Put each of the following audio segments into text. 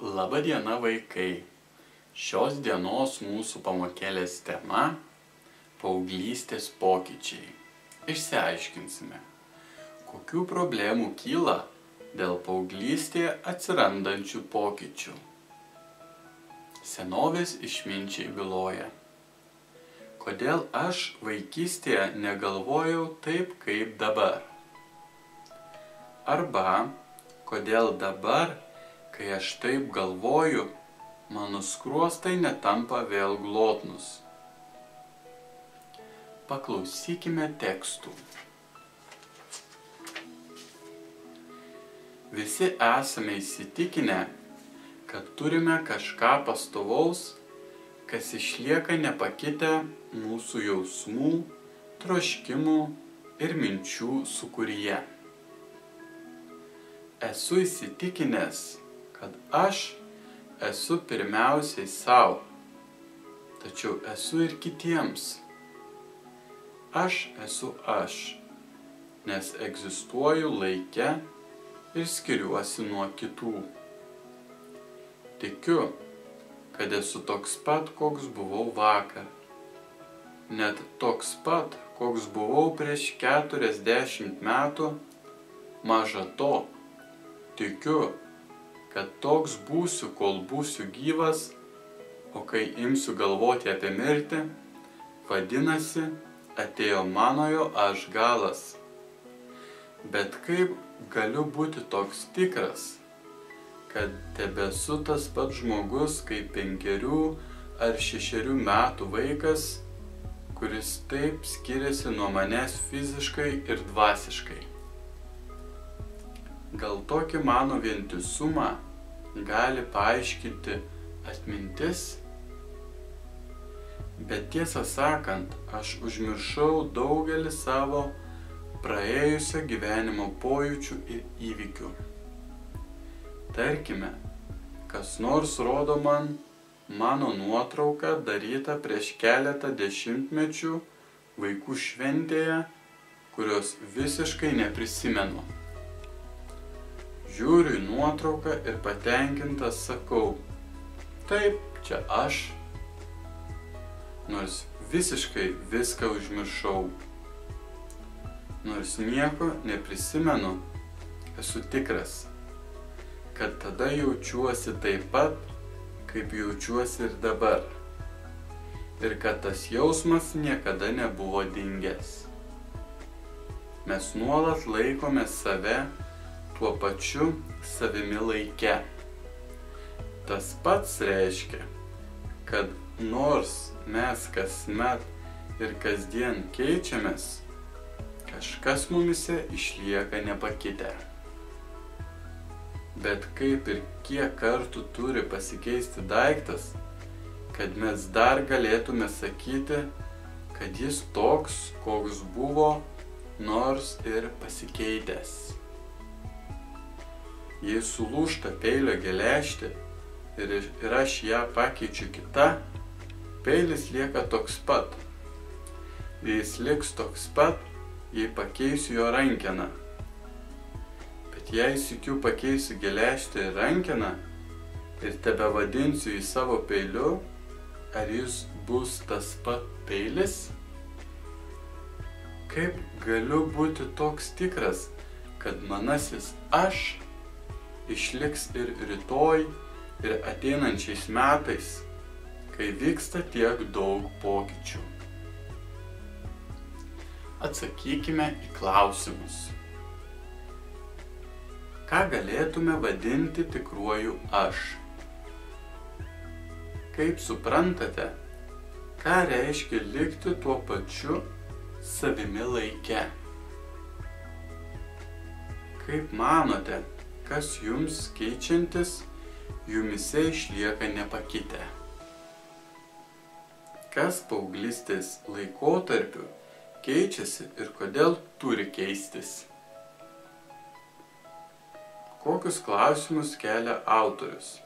Labą dieną, vaikai. Šios dienos mūsų pamokėlės tema – paauglystės pokyčiai. Išsiaiškinsime, kokių problemų kyla dėl paauglystėje atsirandančių pokyčių. Senovės išminčiai byloja: kodėl aš vaikystėje negalvojau taip, kaip dabar? Arba kodėl dabar, kai aš taip galvoju, mano skruostai netampa vėl glotnūs. Paklausykime tekstų. Visi esame įsitikinę, kad turime kažką pastovaus, kas išlieka nepakitę mūsų jausmų, troškimų ir minčių sūkuryje. Esu įsitikinęs, kad aš esu pirmiausiai sau, tačiau esu ir kitiems. Aš esu aš, nes egzistuoju laike ir skiriuosi nuo kitų. Tikiu, kad esu toks pat, koks buvau vakar, net toks pat, koks buvau prieš 40 metų, maža to. Tikiu, kad toks būsiu, kol būsiu gyvas, o kai imsiu galvoti apie mirtį, vadinasi, atėjo manojo aš galas. Bet kaip galiu būti toks tikras, kad tebesu tas pats žmogus kaip 5 ar 6 metų vaikas, kuris taip skiriasi nuo manęs fiziškai ir dvasiškai? Gal tokį mano vientisumą gali paaiškinti atmintis? Bet tiesą sakant, aš užmiršau daugelį savo praėjusio gyvenimo pojūčių ir įvykių. Tarkime, kas nors rodo man mano nuotrauką darytą prieš keletą dešimtmečių vaikų šventėje, kurios visiškai neprisimenu. Žiūriu į nuotrauką ir patenkintas sakau: taip, čia aš. Nors visiškai viską užmiršau. Nors nieko neprisimenu, esu tikras, kad tada jaučiuosi taip pat, kaip jaučiuosi ir dabar. Ir kad tas jausmas niekada nebuvo dingęs. Mes nuolat laikome save tuo pačiu savimi laike. Tas pats reiškia, kad nors mes kasmet ir kasdien keičiamės, kažkas mumise išlieka nepakitę. Bet kaip ir kiek kartų turi pasikeisti daiktas, kad mes dar galėtume sakyti, kad jis toks, koks buvo, nors ir pasikeitęs. Jei sulūžta peilio geležtė ir aš ją pakeičiu kita, peilis lieka toks pat. Jis liks toks pat, jei pakeisiu jo rankeną. Bet jei sykiu pakeisiu geležtę ir rankeną ir tebevadinsiu jį savo peiliu, ar jis bus tas pat peilis? Kaip galiu būti toks tikras, kad manasis aš išliks ir rytoj, ir ateinančiais metais, kai vyksta tiek daug pokyčių? Atsakykime į klausimus. Ką galėtume vadinti tikruoju aš? Kaip suprantate, ką reiškia likti tuo pačiu savimi laike? Kaip manote, kas jums keičiantis, jumise išlieka nepakitę? Kas paauglystės laikotarpiu keičiasi ir kodėl turi keistis? Kokius klausimus kelia autorius?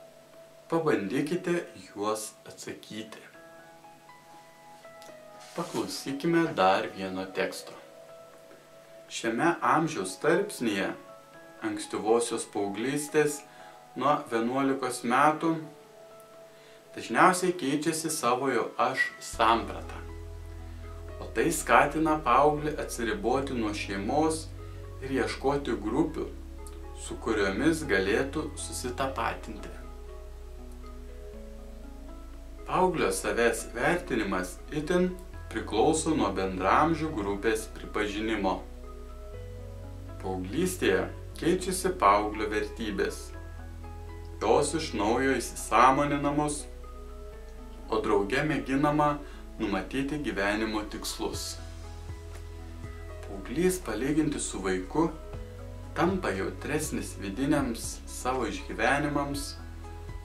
Pabandykite juos atsakyti. Paklausykime dar vieno teksto. Šiame amžiaus tarpsnyje ankstyvosios paauglystės nuo 11 metų dažniausiai keičiasi savojo aš sampratą. O tai skatina paauglį atsiriboti nuo šeimos ir ieškoti grupių, su kuriomis galėtų susitapatinti. Paauglio savęs vertinimas itin priklauso nuo bendramžių grupės pripažinimo. Paauglystėje keičiasi paauglio vertybės. Jos iš naujo įsisąmoninamos, o drauge mėginama numatyti gyvenimo tikslus. Paauglys palyginti su vaiku tampa jautresnis vidiniams savo išgyvenimams,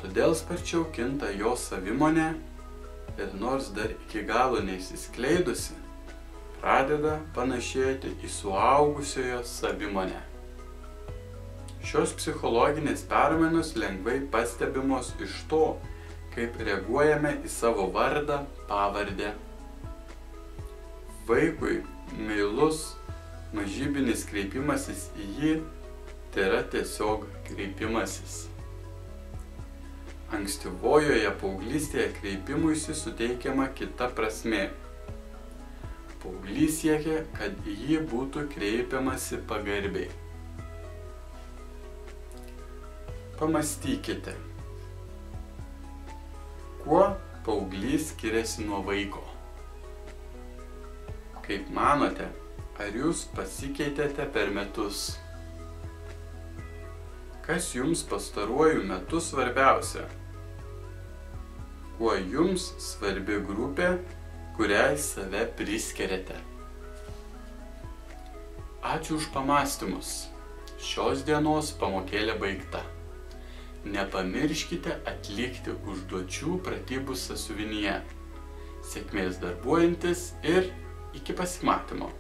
todėl sparčiau kinta jo savimonė ir nors dar iki galo neišsiskleidusi, pradeda panašėti į suaugusiojo savimonę. Šios psichologinės permainos lengvai pastebimos iš to, kaip reaguojame į savo vardą, pavardę. Vaikui meilus mažybinis kreipimasis į jį tai yra tiesiog kreipimasis. Ankstyvojoje paauglystėje kreipimuisi suteikiama kita prasmė. Paauglys siekia, kad į jį būtų kreipiamasi pagarbiai. Pamastykite, kuo paauglys skiriasi nuo vaiko? Kaip manote, ar jūs pasikeitėte per metus? Kas jums pastaruoju metu svarbiausia? Kuo jums svarbi grupė, kuriai save priskiriate? Ačiū už pamąstymus. Šios dienos pamokėlė baigta. Nepamirškite atlikti užduočių pratybų sąsiuvinyje. Sėkmės darbuojantis ir iki pasimatymo.